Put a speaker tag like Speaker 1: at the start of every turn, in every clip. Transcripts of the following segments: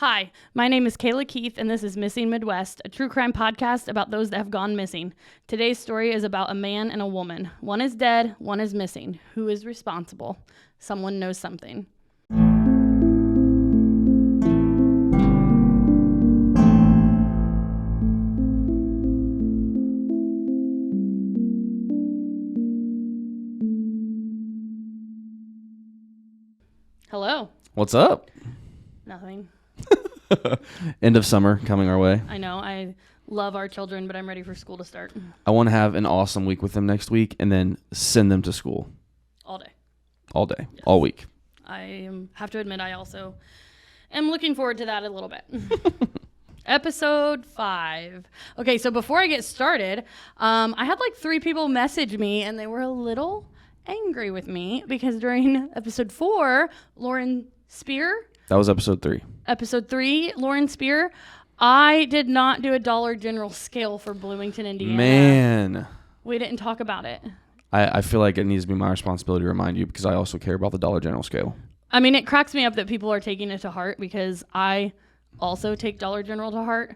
Speaker 1: Hi, my name is Kayla Keith, and this is Missing Midwest, a true crime podcast about those that have gone missing. Today's story is about a man and a woman. One is dead, one is missing. Who is responsible? Someone knows something. Hello.
Speaker 2: What's up?
Speaker 1: Nothing.
Speaker 2: End of summer coming our way.
Speaker 1: I know. I love our children, but I'm ready for school to start.
Speaker 2: I want to have an awesome week with them next week and then send them to school.
Speaker 1: All day.
Speaker 2: All day.
Speaker 1: Yes.
Speaker 2: All week.
Speaker 1: I have to admit, I also am looking forward to that a little bit. Episode 5. Okay, so before I get started, I had like 3 people message me, and they were a little angry with me because during episode 4, Lauren Spear.
Speaker 2: That was episode 3.
Speaker 1: Episode 3, Lauren Spear. I did not do a Dollar General scale for Bloomington, Indiana.
Speaker 2: Man.
Speaker 1: We didn't talk about it.
Speaker 2: I feel like it needs to be my responsibility to remind you because I also care about the Dollar General scale.
Speaker 1: I mean, it cracks me up that people are taking it to heart because I also take Dollar General to heart.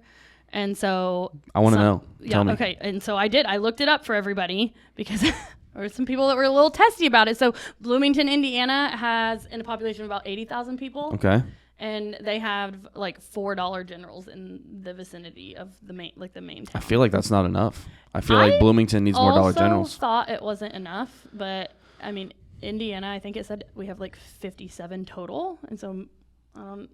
Speaker 1: And so
Speaker 2: I want to know.
Speaker 1: Yeah,
Speaker 2: Tell me.
Speaker 1: okay. And so I did. I looked it up for everybody because there were some people that were a little testy about it. So Bloomington, Indiana has in a population of about 80,000 people.
Speaker 2: Okay.
Speaker 1: And they have like 4 Dollar Generals in the vicinity of the main town.
Speaker 2: I feel like that's not enough. I feel like Bloomington needs more Dollar Generals.
Speaker 1: I thought it wasn't enough, but I mean, Indiana, I think it said we have like 57 total. And so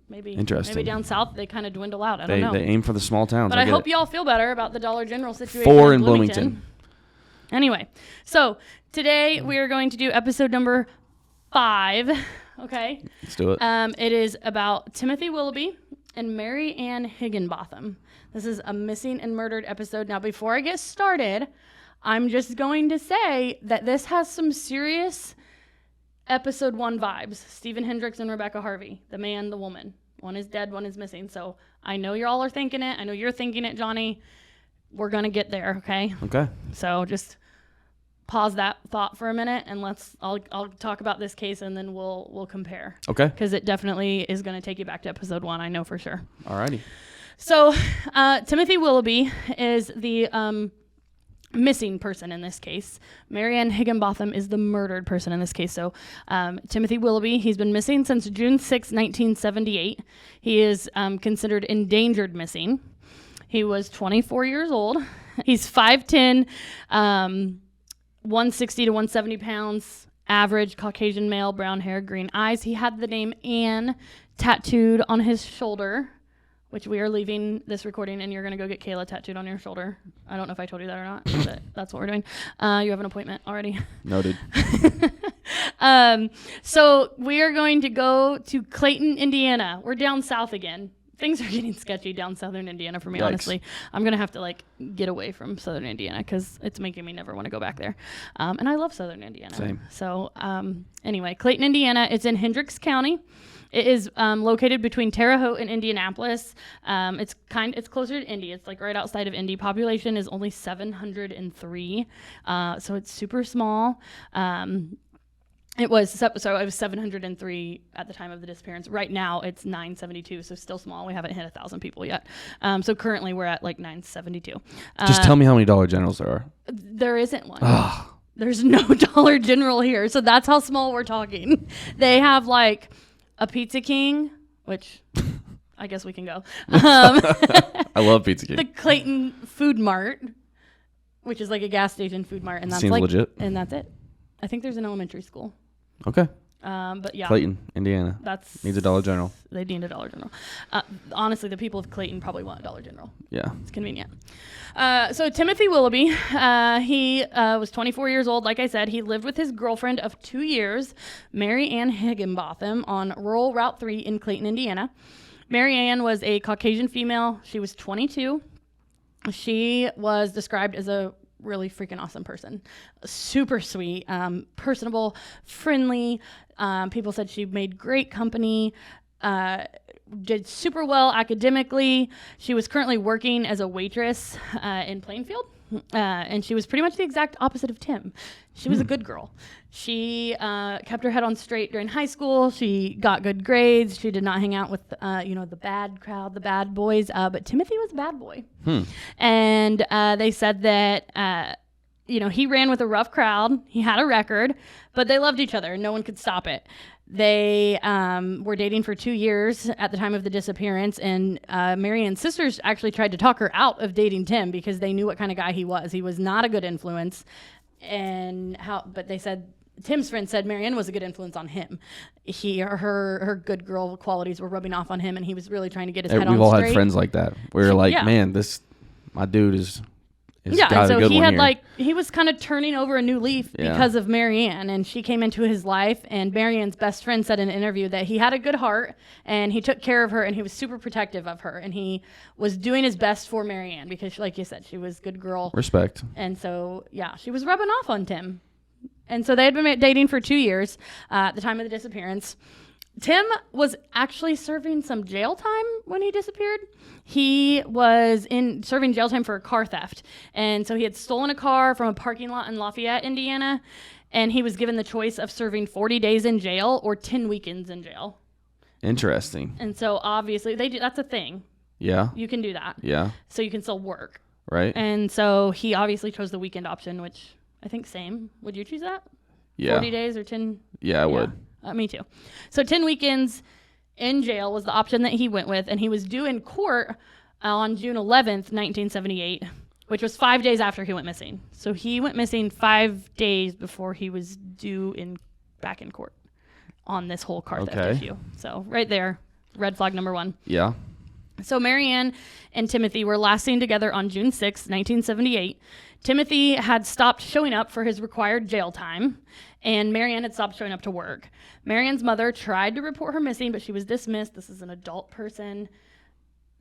Speaker 1: maybe down south they kind of dwindle out. I don't know.
Speaker 2: They aim for the small towns.
Speaker 1: But I hope y'all feel better about the Dollar General situation.
Speaker 2: 4 in Bloomington.
Speaker 1: Anyway, so today we are going to do episode number 5. Okay.
Speaker 2: Let's do it.
Speaker 1: It is about Timothy Willoughby and Mary Ann Higginbotham. This is a missing and murdered episode. Now, before I get started, I'm just going to say that this has some serious episode 1 vibes. Stephen Hendricks and Rebecca Harvey, the man, the woman. One is dead, one is missing. So I know y'all are thinking it. I know you're thinking it, Johnny. We're going to get there, okay?
Speaker 2: Okay.
Speaker 1: So just pause that thought for a minute and I'll talk about this case and then we'll compare.
Speaker 2: Okay.
Speaker 1: Because it definitely is going to take you back to episode 1, I know for sure.
Speaker 2: Alrighty.
Speaker 1: So Timothy Willoughby is the missing person in this case. Mary Ann Higginbotham is the murdered person in this case. So Timothy Willoughby, he's been missing since June 6, 1978. He is considered endangered missing. He was 24 years old. He's 5'10", 160 to 170 pounds, average Caucasian male, brown hair, green eyes. He had the name Ann tattooed on his shoulder, which we are leaving this recording and you're going to go get Kayla tattooed on your shoulder. I don't know if I told you that or not, but that's what we're doing. You have an appointment already.
Speaker 2: Noted.
Speaker 1: So we are going to go to Clayton, Indiana. We're down south again. Things are getting sketchy down southern Indiana for me,
Speaker 2: Yikes.
Speaker 1: honestly. I'm going to have to get away from southern Indiana because it's making me never want to go back there. And I love southern Indiana.
Speaker 2: Same.
Speaker 1: So anyway, Clayton, Indiana, it's in Hendricks County. It is located between Terre Haute and Indianapolis. It's closer to Indy. It's like right outside of Indy. Population is only 703. So it's super small. It was 703 at the time of the disappearance. Right now it's 972, so still small. We haven't hit 1,000 people yet. So currently we're at like 972.
Speaker 2: Just tell me how many Dollar Generals there are.
Speaker 1: There isn't one. There's no Dollar General here, so that's how small we're talking. They have like a Pizza King, which I guess we can go.
Speaker 2: I love Pizza King.
Speaker 1: The Clayton Food Mart, which is like a gas station food mart, and that's
Speaker 2: Seems legit.
Speaker 1: And that's it. I think there's an elementary school.
Speaker 2: Okay.
Speaker 1: But yeah.
Speaker 2: Clayton, Indiana.
Speaker 1: Needs
Speaker 2: a Dollar General.
Speaker 1: They need a Dollar General. Honestly, the people of Clayton probably want a Dollar General.
Speaker 2: Yeah.
Speaker 1: It's convenient. So Timothy Willoughby, he was 24 years old. Like I said, he lived with his girlfriend of 2 years, Mary Ann Higginbotham, on rural Route 3 in Clayton, Indiana. Mary Ann was a Caucasian female. She was 22. She was described as a really freaking awesome person. Super sweet, personable, friendly. People said she made great company, did super well academically. She was currently working as a waitress in Plainfield, and she was pretty much the exact opposite of Tim. She was a good girl. She kept her head on straight during high school. She got good grades. She did not hang out with, the bad crowd, the bad boys. But Timothy was a bad boy. And they said that, he ran with a rough crowd. He had a record, but they loved each other. No one could stop it. They were dating for 2 years at the time of the disappearance, and Marianne's sisters actually tried to talk her out of dating Tim because they knew what kind of guy he was. He was not a good influence, but they said Tim's friend said Marianne was a good influence on him. Her good girl qualities were rubbing off on him, and he was really trying to get his head on straight.
Speaker 2: We've all had friends like that. We were like, man, my dude is.
Speaker 1: And so he had he was kind of turning over a new leaf because of Marianne, and she came into his life. And Marianne's best friend said in an interview that he had a good heart and he took care of her and he was super protective of her, and he was doing his best for Marianne because, like you said, she was a good girl.
Speaker 2: Respect.
Speaker 1: And so, she was rubbing off on Tim. And so they had been dating for 2 years at the time of the disappearance. Tim was actually serving some jail time when he disappeared. He was serving jail time for a car theft. And so he had stolen a car from a parking lot in Lafayette, Indiana, and he was given the choice of serving 40 days in jail or 10 weekends in jail.
Speaker 2: Interesting.
Speaker 1: And so obviously that's a thing.
Speaker 2: Yeah.
Speaker 1: You can do that.
Speaker 2: Yeah.
Speaker 1: So you can still work.
Speaker 2: Right.
Speaker 1: And so he obviously chose the weekend option, which I think same. Would you choose that?
Speaker 2: Yeah.
Speaker 1: 40 days or 10?
Speaker 2: Yeah, I would.
Speaker 1: Me too. So 10 weekends in jail was the option that he went with, and he was due in court on June 11th, 1978, which was 5 days after he went missing. So he went missing 5 days before he was due back in court on this whole car theft issue. So right there, red flag number 1.
Speaker 2: Yeah.
Speaker 1: So Marianne and Timothy were last seen together on June 6th, 1978. Timothy had stopped showing up for his required jail time, and Marianne had stopped showing up to work. Marianne's mother tried to report her missing, but she was dismissed. This is an adult person.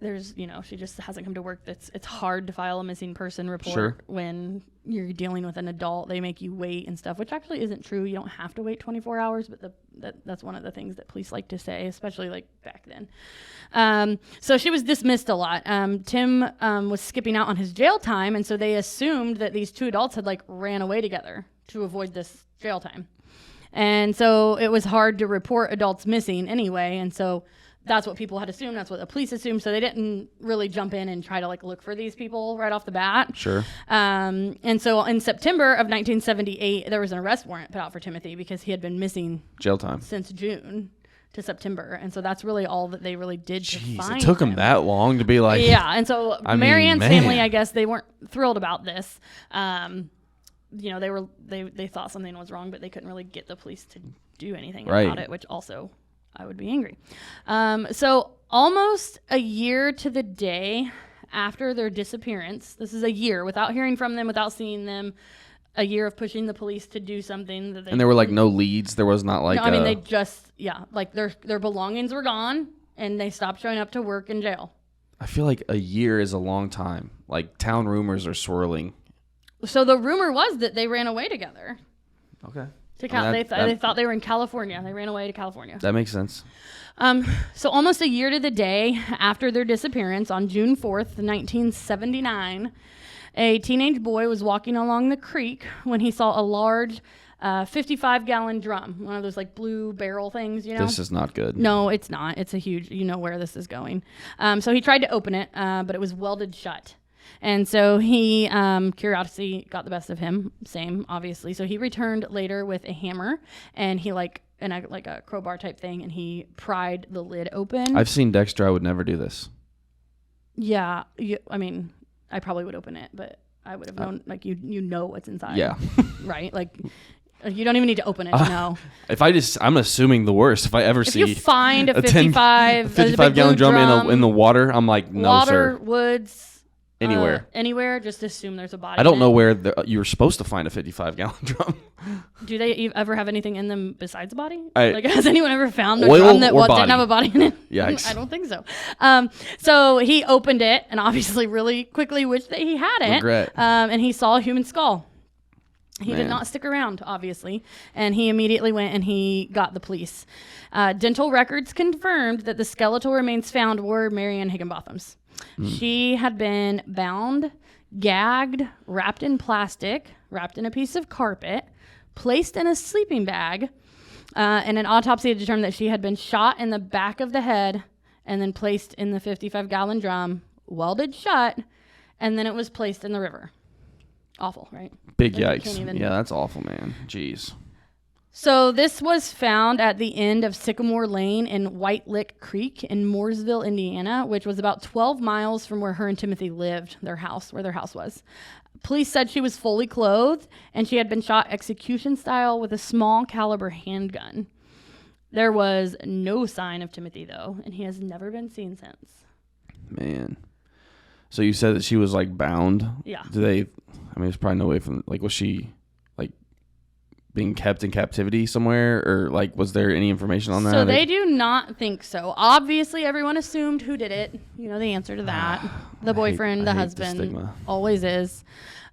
Speaker 1: She just hasn't come to work. It's hard to file a missing person report when you're dealing with an adult. They make you wait and stuff, which actually isn't true. You don't have to wait 24 hours, but that's one of the things that police like to say, especially like back then. So she was dismissed a lot. Tim was skipping out on his jail time, and so they assumed that these two adults had ran away together to avoid this jail time. And so it was hard to report adults missing anyway, and so that's what people had assumed. That's what the police assumed. So they didn't really jump in and try to look for these people right off the bat.
Speaker 2: Sure.
Speaker 1: And so in September of 1978, there was an arrest warrant put out for Timothy because he had been missing
Speaker 2: jail time
Speaker 1: since June to September. And so that's really all that they really did to find
Speaker 2: it took him that long to be like.
Speaker 1: Yeah. And so Marianne's family, I guess, they weren't thrilled about this. They thought something was wrong, but they couldn't really get the police to do anything about it, which also I would be angry. So almost a year to the day after their disappearance, this is a year without hearing from them, without seeing them, a year of pushing the police to do something that they.
Speaker 2: And there were no leads. There was not
Speaker 1: No, they just their belongings were gone and they stopped showing up to work in jail.
Speaker 2: I feel like a year is a long time. Town rumors are swirling. So
Speaker 1: the rumor was that they ran away together.
Speaker 2: Okay.
Speaker 1: They thought they were in California. They ran away to California.
Speaker 2: That makes sense.
Speaker 1: So almost a year to the day after their disappearance, on June 4th, 1979, a teenage boy was walking along the creek when he saw a large 55-gallon drum, one of those blue barrel things,
Speaker 2: This is not good.
Speaker 1: No, it's not. It's a huge, where this is going. So he tried to open it, but it was welded shut. And so he, curiosity got the best of him, same, obviously. So he returned later with a hammer and he a crowbar type thing, and he pried the lid open.
Speaker 2: I've seen Dexter. I would never do this.
Speaker 1: Yeah. I probably would open it, but I would have known, you know what's inside.
Speaker 2: Yeah.
Speaker 1: Right? You don't even need to open it to know.
Speaker 2: I'm assuming the worst. If I ever see
Speaker 1: you find a 55-gallon
Speaker 2: drum in the water, I'm like, no,
Speaker 1: water,
Speaker 2: sir.
Speaker 1: Woods.
Speaker 2: Anywhere,
Speaker 1: just assume there's a body.
Speaker 2: I don't know where you're supposed to find a 55-gallon drum.
Speaker 1: Do they ever have anything in them besides a body?
Speaker 2: Has
Speaker 1: anyone ever found a drum that didn't have a body in it?
Speaker 2: Yikes.
Speaker 1: I don't think so. So he opened it and obviously really quickly wished that he had it.
Speaker 2: Regret.
Speaker 1: And he saw a human skull. He did not stick around, obviously, and he immediately went and he got the police. Dental records confirmed that the skeletal remains found were Marianne Higginbotham's. She had been bound, gagged, wrapped in plastic, wrapped in a piece of carpet, placed in a sleeping bag, and an autopsy determined that she had been shot in the back of the head and then placed in the 55-gallon drum, welded shut, and then it was placed in the river. Awful, right?
Speaker 2: Big yikes. Yeah, that's awful, man. Jeez.
Speaker 1: So this was found at the end of Sycamore Lane in White Lick Creek in Mooresville, Indiana, which was about 12 miles from where her and Timothy lived, where their house was. Police said she was fully clothed and she had been shot execution style with a small caliber handgun. There was no sign of Timothy, though, and he has never been seen since.
Speaker 2: Man. So you said that she was like bound?
Speaker 1: Yeah.
Speaker 2: There's probably no way from, like, was she like being kept in captivity somewhere, or like was there any information on that?
Speaker 1: So they do not think so. Obviously, everyone assumed who did it. You know the answer to that. The boyfriend, the husband, always is.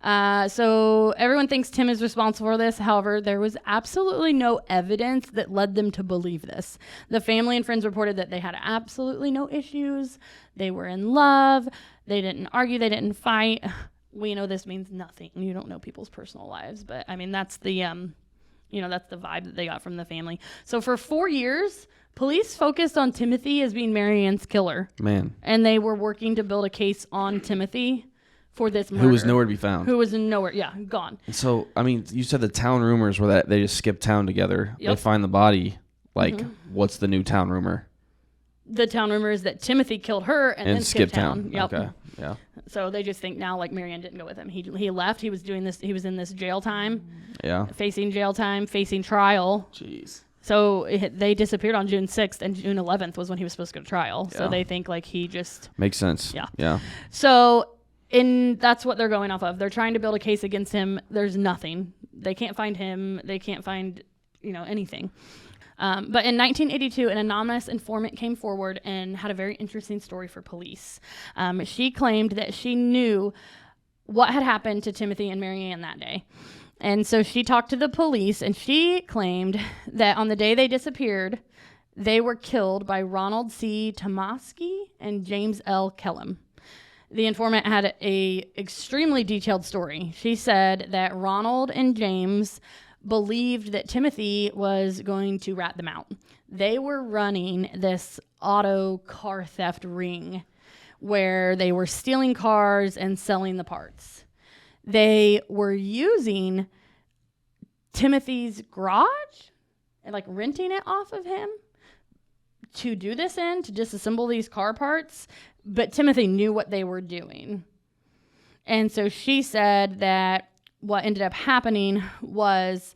Speaker 1: So everyone thinks Tim is responsible for this. However, there was absolutely no evidence that led them to believe this. The family and friends reported that they had absolutely no issues. They were in love. They didn't argue. They didn't fight. We know this means nothing. You don't know people's personal lives, but I mean, that's the, that's the vibe that they got from the family. So for 4 years, police focused on Timothy as being Mary Ann's killer.
Speaker 2: Man.
Speaker 1: And they were working to build a case on Timothy for this murder.
Speaker 2: Who was nowhere to be found.
Speaker 1: Gone.
Speaker 2: And so, I mean, you said the town rumors were that they just skipped town together. Yep. They find the body. Like, what's the new town rumor?
Speaker 1: The town rumor is that Timothy killed her and then skipped town.
Speaker 2: Yep. Okay. Yeah.
Speaker 1: So they just think now, like, Mary Ann didn't go with him. He left. He was doing this. He was in this jail time.
Speaker 2: Yeah.
Speaker 1: Facing jail time, facing trial.
Speaker 2: Jeez.
Speaker 1: So they disappeared on June 6th, and June 11th was when he was supposed to go to trial. Yeah. So they think, like, he just...
Speaker 2: Makes sense.
Speaker 1: Yeah.
Speaker 2: Yeah.
Speaker 1: So that's what they're going off of. They're trying to build a case against him. There's nothing. They can't find him. They can't find, anything. But in 1982, an anonymous informant came forward and had a very interesting story for police. She claimed that she knew what had happened to Timothy and Mary Ann that day. And so she talked to the police, and she claimed that on the day they disappeared, they were killed by Ronald C. Tomasky and James L. Kellum. The informant had a extremely detailed story. She said that Ronald and James believed that Timothy was going to rat them out. They were running this auto car theft ring where they were stealing cars and selling the parts. They were using Timothy's garage and like renting it off of him to do this to disassemble these car parts, but Timothy knew what they were doing. And so she said that what ended up happening was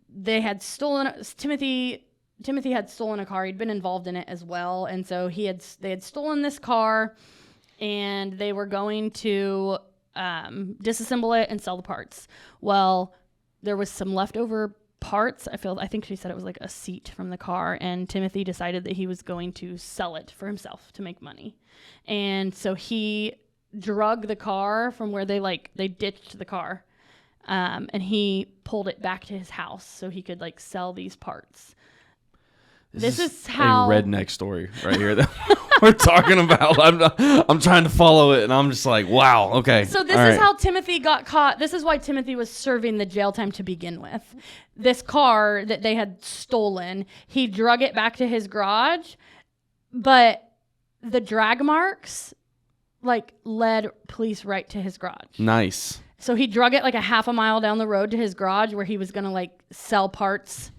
Speaker 1: they had stolen Timothy had stolen a car. He'd been involved in it as well, and so they had stolen this car, and they were going to disassemble it and sell the parts. Well, there was some leftover parts. I think she said it was like a seat from the car, and Timothy decided that he was going to sell it for himself to make money, and so he drug the car from where they ditched the car, and he pulled it back to his house so he could like sell these parts. This is how
Speaker 2: a redneck story right here that we're talking about. I'm trying to follow it, and I'm just like, wow, okay.
Speaker 1: So this is how Timothy got caught. This is why Timothy was serving the jail time to begin with. This car that they had stolen, he drug it back to his garage, but the drag marks led police right to his garage.
Speaker 2: Nice.
Speaker 1: So he drug it like a half a mile down the road to his garage where he was going to sell parts.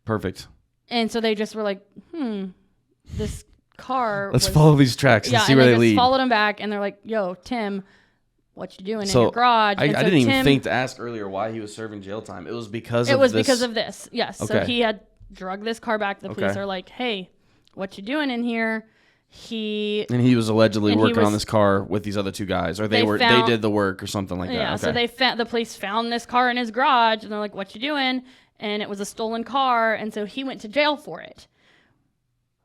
Speaker 2: Perfect.
Speaker 1: And so they just were like, this car.
Speaker 2: Let's follow these tracks and see where they lead.
Speaker 1: They followed him back, and they're like, yo, Tim, what you doing in your garage?
Speaker 2: I didn't even think to ask earlier why he was serving jail time. It was because of this.
Speaker 1: It was because of this, yes. Okay. So he had drugged this car back. The police are like, hey, what you doing in here? He
Speaker 2: was allegedly working on this car with these other two guys, or they did the work or something like that.
Speaker 1: Yeah, okay. So the police found this car in his garage, and they're like, what you doing? And it was a stolen car, and so he went to jail for it.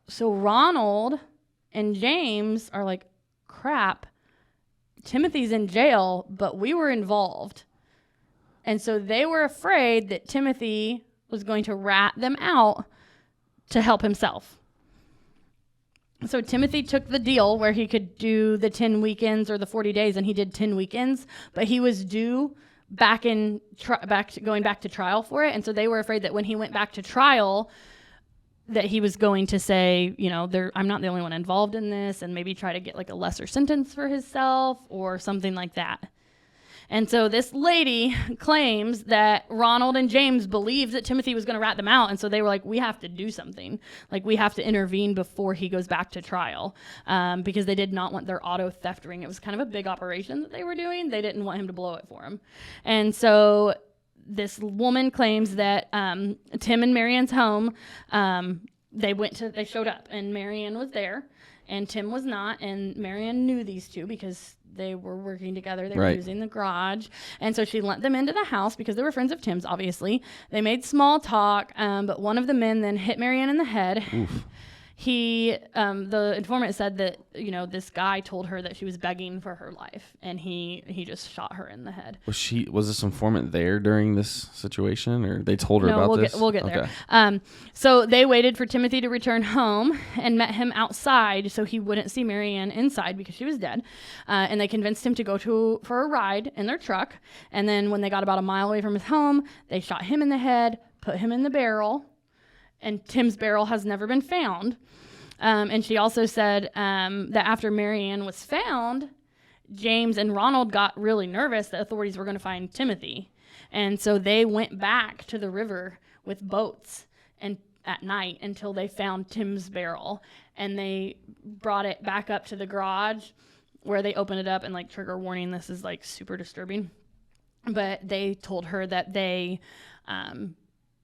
Speaker 1: So Ronald and James are like, crap, Timothy's in jail, but we were involved. And so they were afraid that Timothy was going to rat them out to help himself. So Timothy took the deal where he could do the 10 weekends or the 40 days, and he did 10 weekends, but he was due going back to trial for it. And so they were afraid that when he went back to trial, that he was going to say, I'm not the only one involved in this, and maybe try to get like a lesser sentence for himself or something like that. And so this lady claims that Ronald and James believed that Timothy was going to rat them out. And so they were like, we have to do something. Like, we have to intervene before he goes back to trial, because they did not want their auto theft ring. It was kind of a big operation that they were doing. They didn't want him to blow it for him. And so this woman claims that Tim and Marianne's home, they showed up, and Marianne was there, and Tim was not. And Marianne knew these two because they were working together. They were using the garage. And so she let them into the house because they were friends of Tim's, obviously. They made small talk, but one of the men then hit Marianne in the head.
Speaker 2: Oof.
Speaker 1: The informant said that, this guy told her that she was begging for her life, and he just shot her in the head.
Speaker 2: Was this informant there during this situation, or they told her about this?
Speaker 1: We'll get there. So they waited for Timothy to return home and met him outside so he wouldn't see Marianne inside because she was dead. And they convinced him to go for a ride in their truck. And then when they got about a mile away from his home, they shot him in the head, put him in the barrel, and Tim's barrel has never been found. And she also said that after Marianne was found, James and Ronald got really nervous that authorities were going to find Timothy. And so they went back to the river with boats and at night until they found Tim's barrel. And they brought it back up to the garage where they opened it up, and trigger warning, this is super disturbing. But they told her that they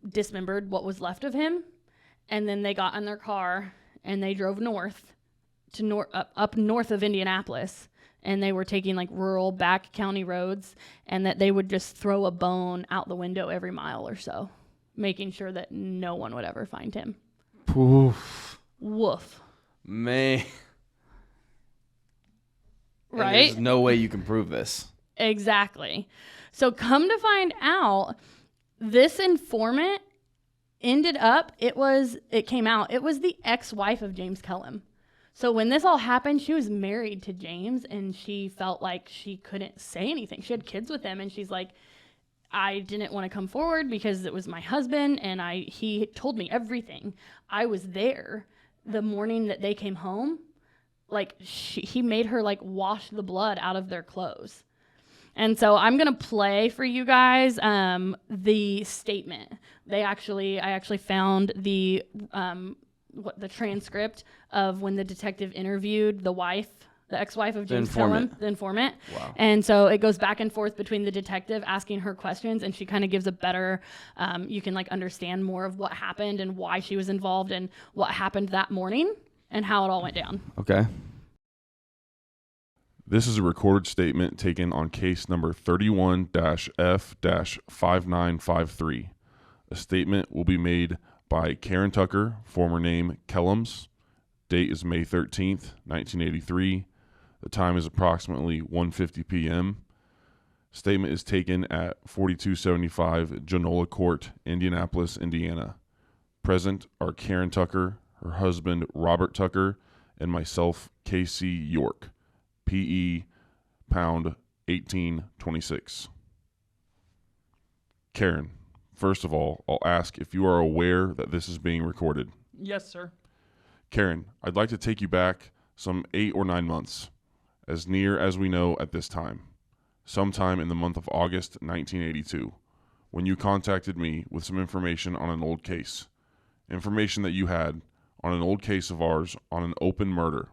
Speaker 1: dismembered what was left of him. And then they got in their car and they drove up north of Indianapolis, and they were taking rural back county roads, and that they would just throw a bone out the window every mile or so, making sure that no one would ever find him.
Speaker 2: Poof.
Speaker 1: Woof.
Speaker 2: Man.
Speaker 1: Right?
Speaker 2: And there's no way you can prove this.
Speaker 1: Exactly. So come to find out, this informant it came out, it was the ex-wife of James Kellum. So when this all happened, she was married to James, and she felt like she couldn't say anything. She had kids with him, and she's like, I didn't want to come forward because it was my husband, and he told me everything. I was there the morning that they came home. He made her wash the blood out of their clothes. And so I'm going to play for you guys the statement. I actually found the transcript of when the detective interviewed the ex-wife of James Kellum, the informant.
Speaker 2: Wow.
Speaker 1: And so it goes back and forth between the detective asking her questions, and she kind of gives a better, you can understand more of what happened and why she was involved and what happened that morning and how it all went down.
Speaker 2: Okay.
Speaker 3: This is a recorded statement taken on case number 31-F-5953. A statement will be made by Karen Tucker, former name Kellums. Date is May 13th, 1983. The time is approximately 1:50 p.m. Statement is taken at 4275 Genola Court, Indianapolis, Indiana. Present are Karen Tucker, her husband Robert Tucker, and myself, K.C. York. P.E. pound 1826. Karen, first of all, I'll ask if you are aware that this is being recorded.
Speaker 4: Yes, sir.
Speaker 3: Karen, I'd like to take you back some 8 or 9 months, as near as we know at this time, sometime in the month of August 1982, when you contacted me with some information on an old case. Information that you had on an old case of ours on an open murder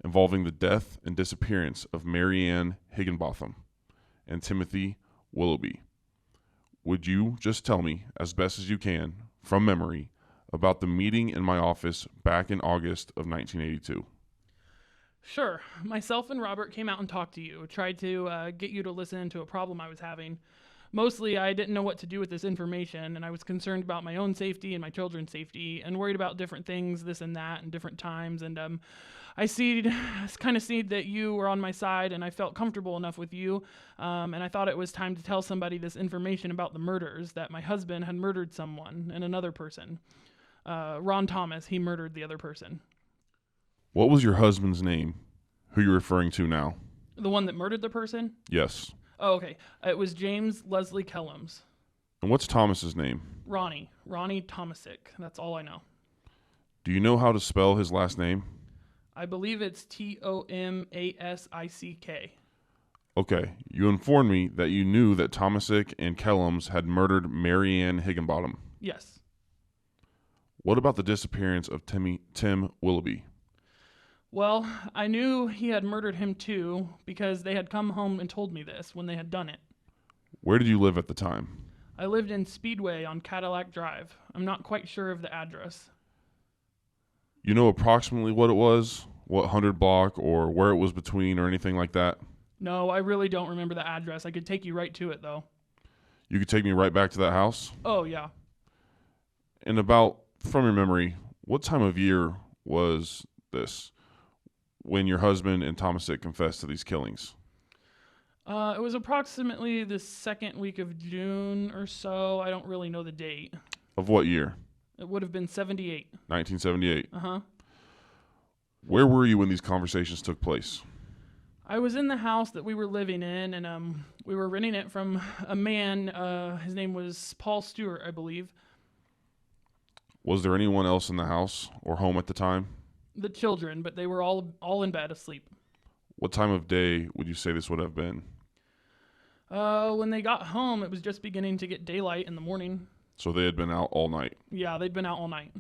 Speaker 3: involving the death and disappearance of Marianne Higginbotham and Timothy Willoughby. Would you just tell me, as best as you can, from memory, about the meeting in my office back in August of 1982?
Speaker 4: Sure. Myself and Robert came out and talked to you, tried to get you to listen to a problem I was having. Mostly, I didn't know what to do with this information, and I was concerned about my own safety and my children's safety, and worried about different things, this and that, and different times, and I kind of see that you were on my side, and I felt comfortable enough with you, and I thought it was time to tell somebody this information about the murders, that my husband had murdered someone and another person. Ron Thomas, he murdered the other person.
Speaker 3: What was your husband's name? Who you're referring to now?
Speaker 4: The one that murdered the person?
Speaker 3: Yes.
Speaker 4: Oh, okay. It was James Leslie Kellums.
Speaker 3: And what's Thomas's name?
Speaker 4: Ronnie Tomasic. That's all I know.
Speaker 3: Do you know how to spell his last name?
Speaker 4: I believe it's Tomasick.
Speaker 3: Okay. You informed me that you knew that Tomasic and Kellums had murdered Mary Ann Higginbottom.
Speaker 4: Yes.
Speaker 3: What about the disappearance of Tim Willoughby?
Speaker 4: Well, I knew he had murdered him too because they had come home and told me this when they had done it.
Speaker 3: Where did you live at the time?
Speaker 4: I lived in Speedway on Cadillac Drive. I'm not quite sure of the address.
Speaker 3: You know approximately what it was? What 100 block or where it was between or anything like that?
Speaker 4: No, I really don't remember the address. I could take you right to it, though.
Speaker 3: You could take me right back to that house?
Speaker 4: Oh, yeah.
Speaker 3: And about, from your memory, what time of year was this when your husband and Tomasic confessed to these killings?
Speaker 4: It was approximately the second week of June or so. I don't really know the date.
Speaker 3: Of what year?
Speaker 4: It would have been 78.
Speaker 3: 1978.
Speaker 4: Uh-huh.
Speaker 3: Where were you when these conversations took place?
Speaker 4: I was in the house that we were living in, and we were renting it from a man. His name was Paul Stewart, I believe.
Speaker 3: Was there anyone else in the house or home at the time?
Speaker 4: The children, but they were all in bed asleep.
Speaker 3: What time of day would you say this would have been?
Speaker 4: When they got home, it was just beginning to get daylight in the morning.
Speaker 3: So they had been out all night.
Speaker 4: Yeah, they'd been out all night.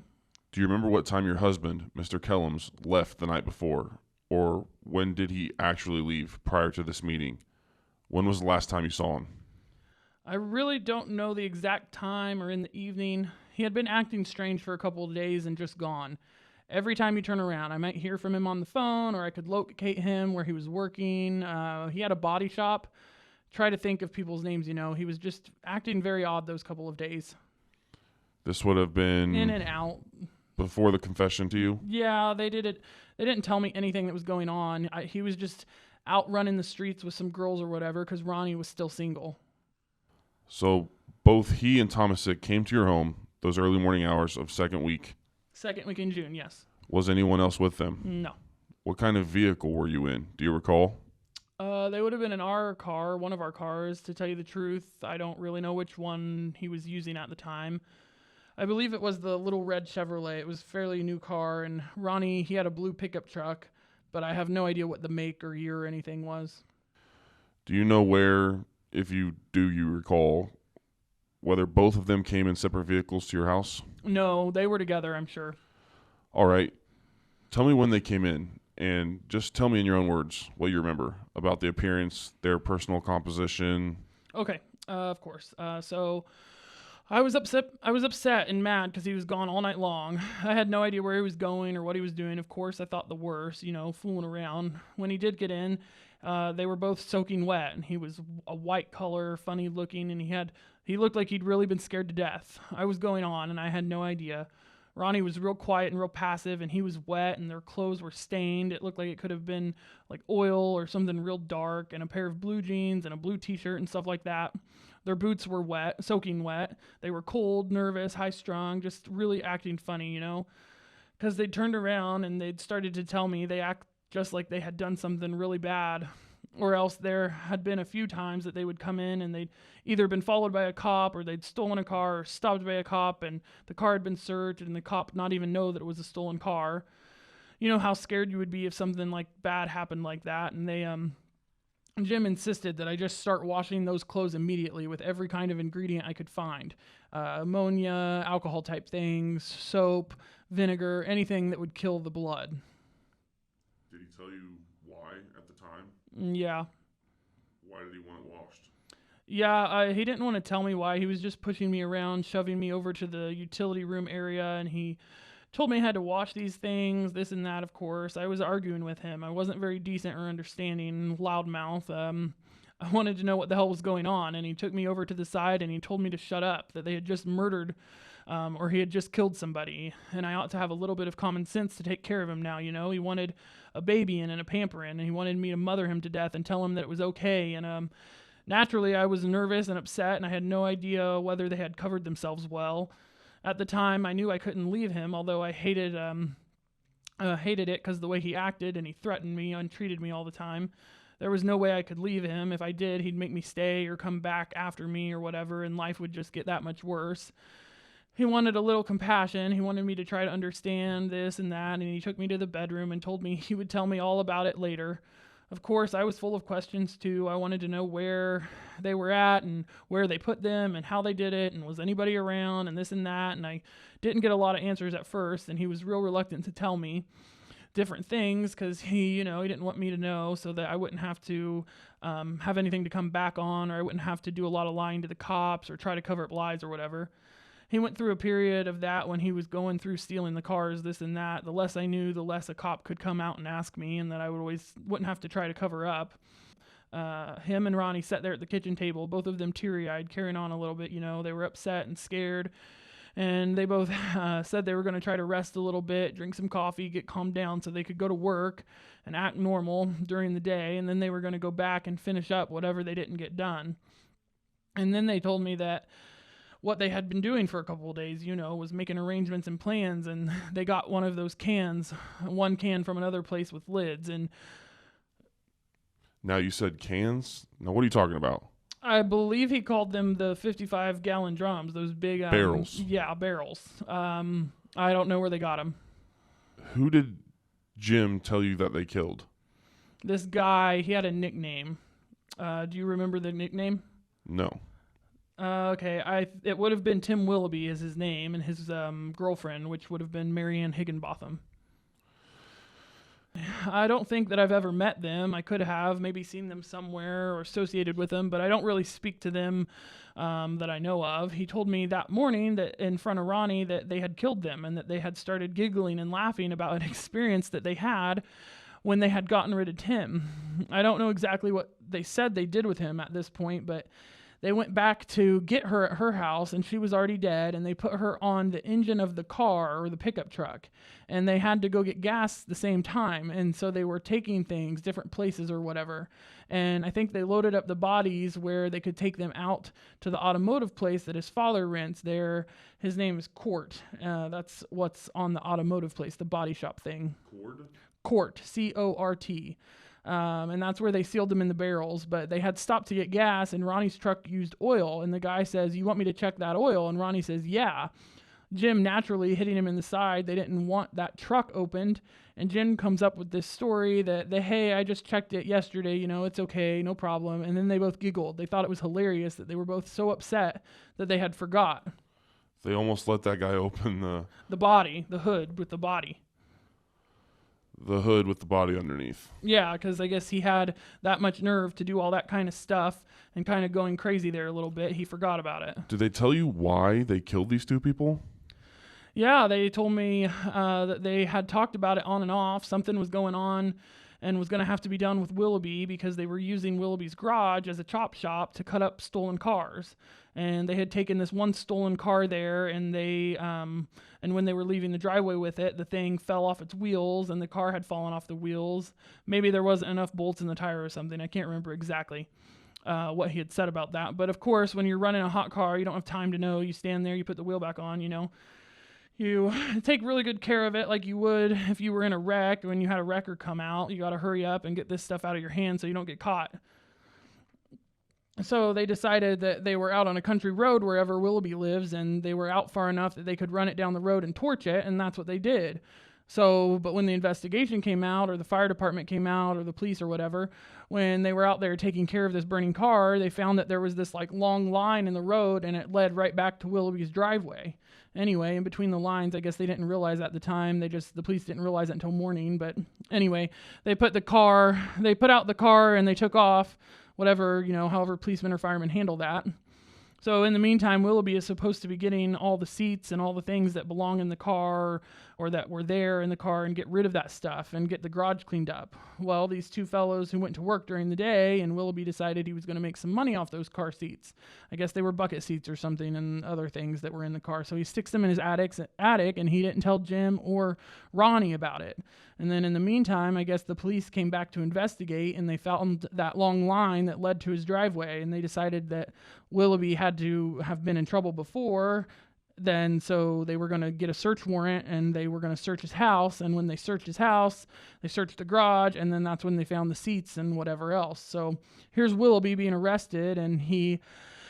Speaker 3: Do you remember what time your husband, Mr. Kellums, left the night before? Or when did he actually leave prior to this meeting? When was the last time you saw him?
Speaker 4: I really don't know the exact time or in the evening. He had been acting strange for a couple of days and just gone. Every time you turn around, I might hear from him on the phone, or I could locate him where he was working. He had a body shop. Try to think of people's names, He was just acting very odd those couple of days.
Speaker 3: This would have been
Speaker 4: In and out.
Speaker 3: before the confession to you?
Speaker 4: Yeah, they did it. They didn't tell me anything that was going on. He was just out running the streets with some girls or whatever because Ronnie was still single.
Speaker 3: So both he and Tomasic came to your home those early morning hours of second week.
Speaker 4: Second week in June, yes.
Speaker 3: Was anyone else with them?
Speaker 4: No.
Speaker 3: What kind of vehicle were you in? Do you recall?
Speaker 4: They would have been in our car, one of our cars, to tell you the truth. I don't really know which one he was using at the time. I believe it was the little red Chevrolet. It was a fairly new car, and Ronnie, he had a blue pickup truck, but I have no idea what the make or year or anything was.
Speaker 3: Do you know where, if you recall, whether both of them came in separate vehicles to your house?
Speaker 4: No, they were together, I'm sure.
Speaker 3: All right. Tell me when they came in, and just tell me in your own words what you remember about the appearance, their personal composition.
Speaker 4: Okay, of course. So I was upset and mad because he was gone all night long. I had no idea where he was going or what he was doing. Of course, I thought the worst, fooling around. When he did get in, they were both soaking wet, and he was a white color, funny looking, and he looked like he'd really been scared to death. I was going on, and I had no idea. Ronnie was real quiet and real passive, and he was wet, and their clothes were stained. It looked like it could have been like oil or something real dark, and a pair of blue jeans and a blue t-shirt and stuff like that. Their boots were wet, soaking wet. They were cold, nervous, high-strung, just really acting funny, because they'd turned around and they'd started to tell me they act just like they had done something really bad. Or else there had been a few times that they would come in and they'd either been followed by a cop, or they'd stolen a car, or stopped by a cop, and the car had been searched and the cop not even know that it was a stolen car. You know how scared you would be if something like bad happened like that. And Jim insisted that I just start washing those clothes immediately with every kind of ingredient I could find. Ammonia, alcohol type things, soap, vinegar, anything that would kill the blood.
Speaker 3: Did he tell you why at the time?
Speaker 4: Yeah.
Speaker 3: Why did he want it washed?
Speaker 4: Yeah, he didn't want to tell me why. He was just pushing me around, shoving me over to the utility room area, and he told me I had to wash these things, this and that, of course. I was arguing with him. I wasn't very decent or understanding, loudmouth. I wanted to know what the hell was going on, and he took me over to the side, and he told me to shut up, that they had just murdered or he had just killed somebody, and I ought to have a little bit of common sense to take care of him now, He wanted a baby and a pampering, and he wanted me to mother him to death and tell him that it was okay, and naturally I was nervous and upset, and I had no idea whether they had covered themselves well. At the time, I knew I couldn't leave him, although I hated Hated it because the way he acted, and he threatened me and treated me all the time. There was no way I could leave him. If I did, he'd make me stay or come back after me or whatever, and life would just get that much worse. He wanted a little compassion. He wanted me to try to understand this and that, and he took me to the bedroom and told me he would tell me all about it later. Of course, I was full of questions too. I wanted to know where they were at and where they put them and how they did it and was anybody around and this and that, and I didn't get a lot of answers at first, and he was real reluctant to tell me different things because he didn't want me to know so that I wouldn't have to have anything to come back on, or I wouldn't have to do a lot of lying to the cops or try to cover up lies or whatever. He went through a period of that when he was going through stealing the cars, this and that. The less I knew, the less a cop could come out and ask me, and that I wouldn't have to try to cover up. Him and Ronnie sat there at the kitchen table, both of them teary-eyed, carrying on a little bit. They were upset and scared. And they both said they were going to try to rest a little bit, drink some coffee, get calmed down so they could go to work and act normal during the day. And then they were going to go back and finish up whatever they didn't get done. And then they told me that what they had been doing for a couple of days, was making arrangements and plans. And they got one of those cans, one can from another place with lids. And
Speaker 3: Now you said cans. Now what are you talking about?
Speaker 4: I believe he called them the 55-gallon drums, those big
Speaker 3: barrels.
Speaker 4: Yeah, barrels. I don't know where they got them.
Speaker 3: Who did Jim tell you that they killed?
Speaker 4: This guy, he had a nickname. Do you remember the nickname?
Speaker 3: No.
Speaker 4: Okay, it would have been Tim Willoughby is his name, and his girlfriend, which would have been Marianne Higginbotham. I don't think that I've ever met them. I could have maybe seen them somewhere or associated with them, but I don't really speak to them that I know of. He told me that morning that in front of Ronnie that they had killed them and that they had started giggling and laughing about an experience that they had when they had gotten rid of Tim. I don't know exactly what they said they did with him at this point, but they went back to get her at her house, and she was already dead, and they put her on the engine of the car or the pickup truck, and they had to go get gas at the same time, and so they were taking things different places or whatever, and I think they loaded up the bodies where they could take them out to the automotive place that his father rents there. His name is Court. That's what's on the automotive place, the body shop thing. Court, C-O-R-T. And that's where they sealed them in the barrels, but they had stopped to get gas, and Ronnie's truck used oil, and the guy says, "You want me to check that oil?" And Ronnie says, "Yeah." Jim naturally hitting him in the side. They didn't want that truck opened, and Jim comes up with this story that hey, I just checked it yesterday, it's okay, no problem. And then they both giggled. They thought it was hilarious that they were both so upset that they had forgot.
Speaker 3: They almost let that guy open
Speaker 4: the body, the hood with the body.
Speaker 3: The hood with the body underneath.
Speaker 4: Yeah, because I guess he had that much nerve to do all that kind of stuff and kind of going crazy there a little bit. He forgot about it.
Speaker 3: Did they tell you why they killed these two people?
Speaker 4: Yeah, they told me that they had talked about it on and off. Something was going on and was going to have to be done with Willoughby because they were using Willoughby's garage as a chop shop to cut up stolen cars. And they had taken this one stolen car there, and and when they were leaving the driveway with it, the thing fell off its wheels, and the car had fallen off the wheels. Maybe there wasn't enough bolts in the tire or something. I can't remember exactly what he had said about that. But of course, when you're running a hot car, you don't have time to know. You stand there, you put the wheel back on, You take really good care of it like you would if you were in a wreck. When you had a wrecker come out, you got to hurry up and get this stuff out of your hand so you don't get caught. So they decided that they were out on a country road wherever Willoughby lives, and they were out far enough that they could run it down the road and torch it, and that's what they did. So, but when the investigation came out, or the fire department came out, or the police or whatever, when they were out there taking care of this burning car, they found that there was this long line in the road, and it led right back to Willoughby's driveway. Anyway, in between the lines, I guess they didn't realize at the time. The police didn't realize it until morning. But anyway, they put out the car, and they took off. Whatever, however policemen or firemen handle that. So in the meantime, Willoughby is supposed to be getting all the seats and all the things that belong in the car or that were there in the car and get rid of that stuff and get the garage cleaned up. Well, these two fellows who went to work during the day, and Willoughby decided he was going to make some money off those car seats. I guess they were bucket seats or something and other things that were in the car. So he sticks them in his attic, and he didn't tell Jim or Ronnie about it. And then in the meantime, I guess the police came back to investigate, and they found that long line that led to his driveway, and they decided that Willoughby had to have been in trouble before then so they were going to get a search warrant and they were going to search his house. And when they searched his house, they searched the garage, and then that's when they found the seats and whatever else. So here's Willoughby being arrested, and he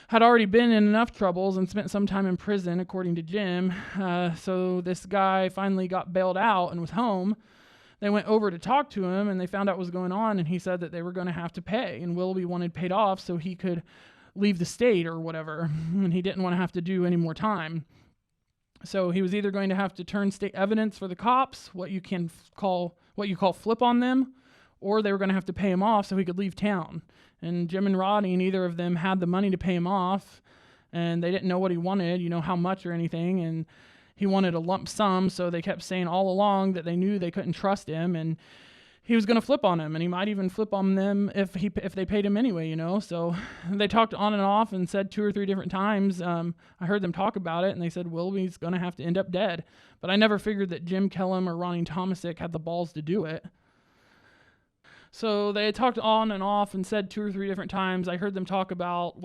Speaker 4: had already been in enough troubles and spent some time in prison, according to Jim. So this guy finally got bailed out and was home. They went over to talk to him, and they found out what was going on, and he said that they were going to have to pay, and Willoughby wanted paid off so he could leave the state or whatever, and he didn't want to have to do any more time. So he was either going to have to turn state evidence for the cops, what you call flip on them, or they were going to have to pay him off so he could leave town. And Jim and Rodney, neither of them had the money to pay him off, and they didn't know what he wanted, how much or anything, and he wanted a lump sum, so they kept saying all along that they knew they couldn't trust him, and he was going to flip on him, and he might even flip on them if they paid him anyway, So they talked on and off and said 2 or 3 different times. I heard them talk about it, and they said Willoughby's going to have to end up dead. But I never figured that Jim Kellum or Ronnie Tomasic had the balls to do it. So they talked on and off and said 2 or 3 different times. I heard them talk about,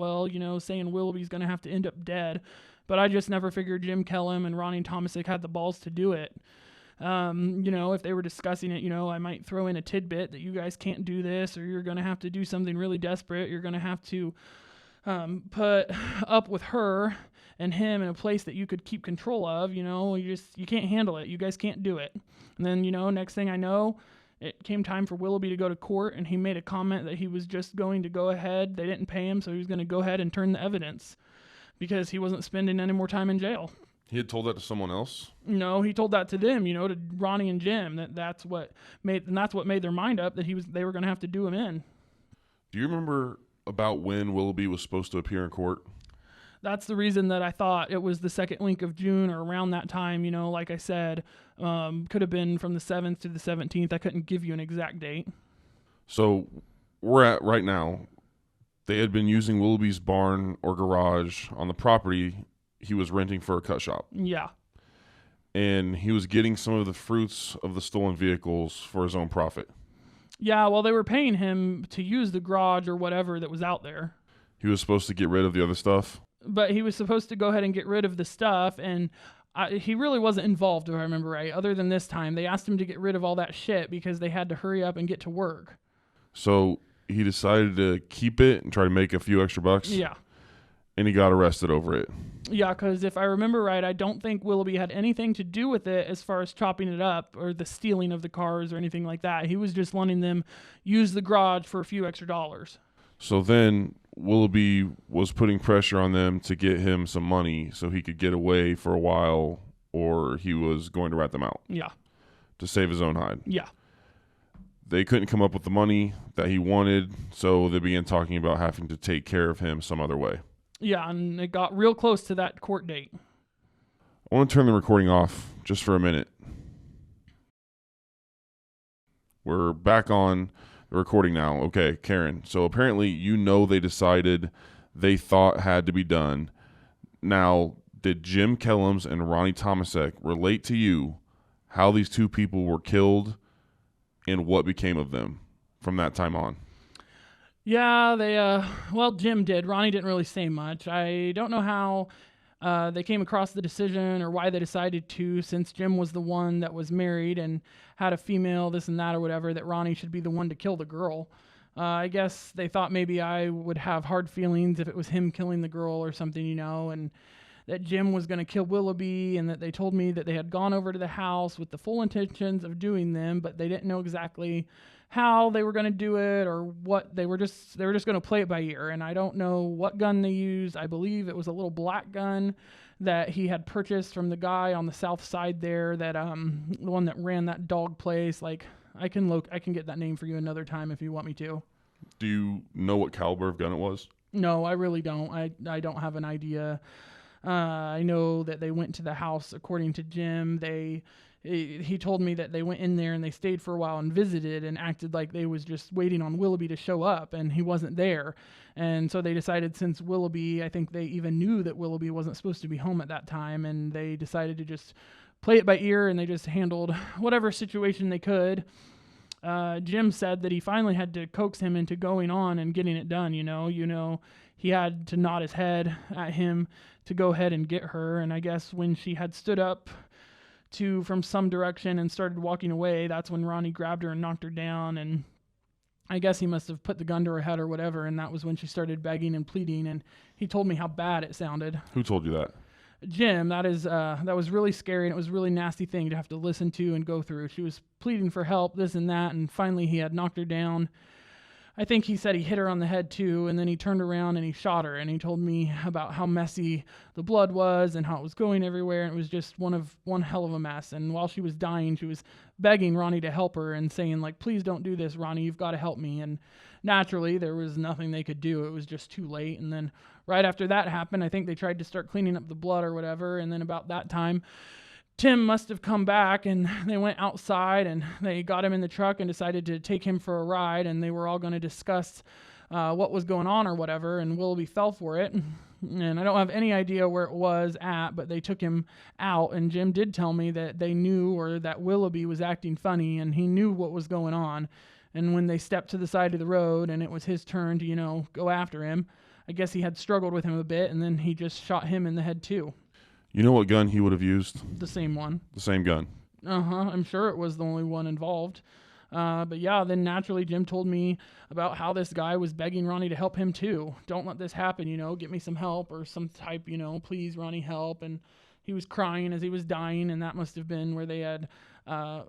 Speaker 4: saying Willoughby's going to have to end up dead. But I just never figured Jim Kellum and Ronnie Tomasic had the balls to do it. If they were discussing it, I might throw in a tidbit that you guys can't do this, or you're going to have to do something really desperate. You're going to have to put up with her and him in a place that you could keep control of. You can't handle it. You guys can't do it. And then, next thing I know, it came time for Willoughby to go to court, and he made a comment that he was just going to go ahead. They didn't pay him, so he was going to go ahead and turn the evidence because he wasn't spending any more time in jail.
Speaker 3: He had told that to someone else?
Speaker 4: No, he told that to them, to Ronnie and Jim. That's what made their mind up that they were going to have to do him in.
Speaker 3: Do you remember about when Willoughby was supposed to appear in court?
Speaker 4: That's the reason that I thought it was the second week of June or around that time. Like I said, could have been from the 7th to the 17th. I couldn't give you an exact date.
Speaker 3: So we're at right now. They had been using Willoughby's barn or garage on the property he was renting for a cut shop.
Speaker 4: Yeah.
Speaker 3: And he was getting some of the fruits of the stolen vehicles for his own profit.
Speaker 4: Yeah, well, they were paying him to use the garage or whatever that was out there.
Speaker 3: He was supposed to get rid of the other stuff?
Speaker 4: But he was supposed to go ahead and get rid of the stuff, and he really wasn't involved, if I remember right, other than this time. They asked him to get rid of all that shit because they had to hurry up and get to work.
Speaker 3: So he decided to keep it and try to make a few extra bucks?
Speaker 4: Yeah.
Speaker 3: And he got arrested over it?
Speaker 4: Yeah, because if I remember right, I don't think Willoughby had anything to do with it as far as chopping it up or the stealing of the cars or anything like that. He was just letting them use the garage for a few extra dollars.
Speaker 3: So then Willoughby was putting pressure on them to get him some money so he could get away for a while, or he was going to rat them out.
Speaker 4: Yeah.
Speaker 3: To save his own hide.
Speaker 4: Yeah.
Speaker 3: They couldn't come up with the money that he wanted, so they began talking about having to take care of him some other way.
Speaker 4: Yeah, and it got real close to that court date.
Speaker 3: I want to turn the recording off just for a minute. We're back on the recording now. Okay, Karen. So apparently they decided they thought had to be done. Now, did Jim Kellums and Ronnie Tomasic relate to you how these two people were killed and what became of them from that time on?
Speaker 4: Yeah, Jim did. Ronnie didn't really say much. I don't know how they came across the decision or why they decided to, since Jim was the one that was married and had a female, this and that or whatever, that Ronnie should be the one to kill the girl. I guess they thought maybe I would have hard feelings if it was him killing the girl or something, and that Jim was going to kill Willoughby, and that they told me that they had gone over to the house with the full intentions of doing them, but they didn't know exactly how they were going to do it or what. They were just going to play it by ear, and I don't know what gun they used. I believe it was a little black gun that he had purchased from the guy on the south side there, that the one that ran that dog place. Like, I can get that name for you another time if you want me to.
Speaker 3: Do you know what caliber of gun it was?
Speaker 4: No, I really don't. I don't have an idea. I know that they went to the house, according to Jim. He told me that they went in there and they stayed for a while and visited and acted like they was just waiting on Willoughby to show up, and he wasn't there. And so they decided, since Willoughby, I think they even knew that Willoughby wasn't supposed to be home at that time, and they decided to just play it by ear, and they just handled whatever situation they could. Jim said that he finally had to coax him into going on and getting it done. he had to nod his head at him to go ahead and get her. And I guess when she had stood up from some direction and started walking away, that's when Ronnie grabbed her and knocked her down. And I guess he must have put the gun to her head or whatever, and that was when she started begging and pleading, and he told me how bad it sounded.
Speaker 3: Who told you that?
Speaker 4: Jim. That was really scary, and it was a really nasty thing to have to listen to and go through. She was pleading for help, this and that, and finally he had knocked her down. I think he said he hit her on the head too, and then he turned around and he shot her, and he told me about how messy the blood was and how it was going everywhere, and it was just one hell of a mess. And while she was dying, she was begging Ronnie to help her and saying, like, please don't do this, Ronnie, you've got to help me. And naturally, there was nothing they could do. It was just too late. And then right after that happened, I think they tried to start cleaning up the blood or whatever, and then about that time, Tim must have come back, and they went outside and they got him in the truck and decided to take him for a ride, and they were all going to discuss what was going on or whatever, and Willoughby fell for it. And I don't have any idea where it was at, but they took him out, and Jim did tell me that they knew, or that Willoughby was acting funny, and he knew what was going on. And when they stepped to the side of the road and it was his turn to, go after him, I guess he had struggled with him a bit, and then he just shot him in the head too.
Speaker 3: You know what gun he would have used?
Speaker 4: The same one.
Speaker 3: The same gun.
Speaker 4: I'm sure it was the only one involved. But yeah, then naturally Jim told me about how this guy was begging Ronnie to help him too. Don't let this happen, get me some help or some type, please, Ronnie, help. And he was crying as he was dying, and that must have been where they had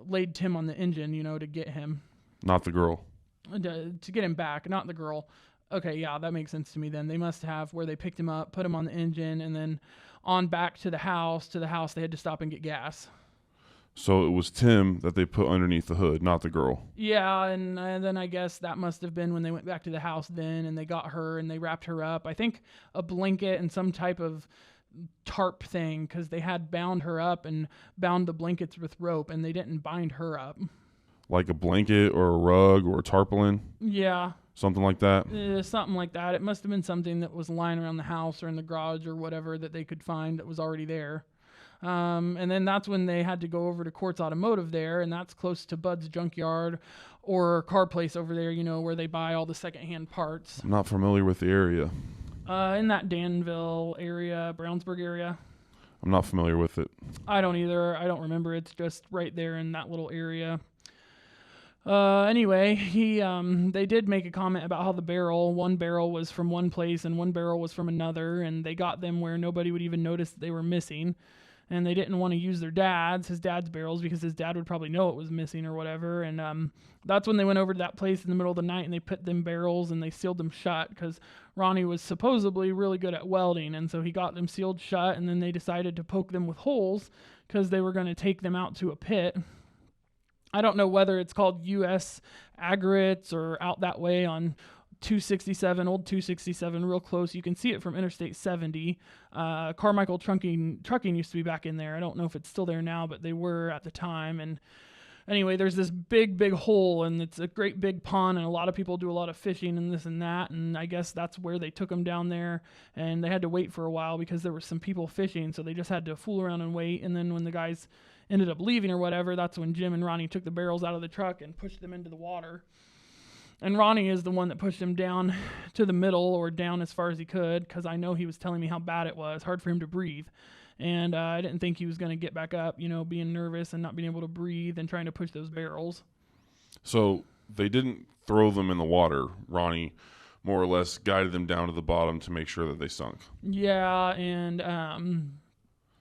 Speaker 4: laid Tim on the engine, to get him.
Speaker 3: Not the girl.
Speaker 4: To get him back, not the girl. Okay, yeah, that makes sense to me then. They must have where they picked him up, put him on the engine, and then on back to the house. They had to stop and get gas.
Speaker 3: So it was Tim that they put underneath the hood, not the girl.
Speaker 4: Yeah, and then I guess that must have been when they went back to the house then, and they got her and they wrapped her up. I think a blanket and some type of tarp thing, because they had bound her up and bound the blankets with rope, and they didn't bind her up.
Speaker 3: Like a blanket or a rug or a tarpaulin?
Speaker 4: Yeah.
Speaker 3: Something like that?
Speaker 4: Something like that. It must have been something that was lying around the house or in the garage or whatever that they could find that was already there. And then that's when they had to go over to Quartz Automotive there, and that's close to Bud's junkyard or car place over there, where they buy all the secondhand parts.
Speaker 3: I'm not familiar with the area.
Speaker 4: In that Danville area, Brownsburg area.
Speaker 3: I'm not familiar with it.
Speaker 4: I don't either. I don't remember. It's just right there in that little area. Anyway, they did make a comment about how one barrel was from one place and one barrel was from another, and they got them where nobody would even notice that they were missing. And they didn't want to use his dad's barrels, because his dad would probably know it was missing or whatever. And that's when they went over to that place in the middle of the night and they put them barrels and they sealed them shut, because Ronnie was supposedly really good at welding. And so he got them sealed shut, and then they decided to poke them with holes because they were going to take them out to a pit. I don't know whether it's called U.S. Aggregates or out that way on 267, old 267, real close. You can see it from Interstate 70. Carmichael Trucking used to be back in there. I don't know if it's still there now, but they were at the time. And anyway, there's this big hole, and it's a great big pond, and a lot of people do a lot of fishing and this and that. And I guess that's where they took them down there, and they had to wait for a while because there were some people fishing, so they just had to fool around and wait. And then when the guys ended up leaving or whatever, that's when Jim and Ronnie took the barrels out of the truck and pushed them into the water. And Ronnie is the one that pushed him down to the middle, or down as far as he could, because I know he was telling me how bad it was, hard for him to breathe. And I didn't think he was going to get back up, being nervous and not being able to breathe and trying to push those barrels.
Speaker 3: So they didn't throw them in the water. Ronnie more or less guided them down to the bottom to make sure that they sunk.
Speaker 4: Yeah, and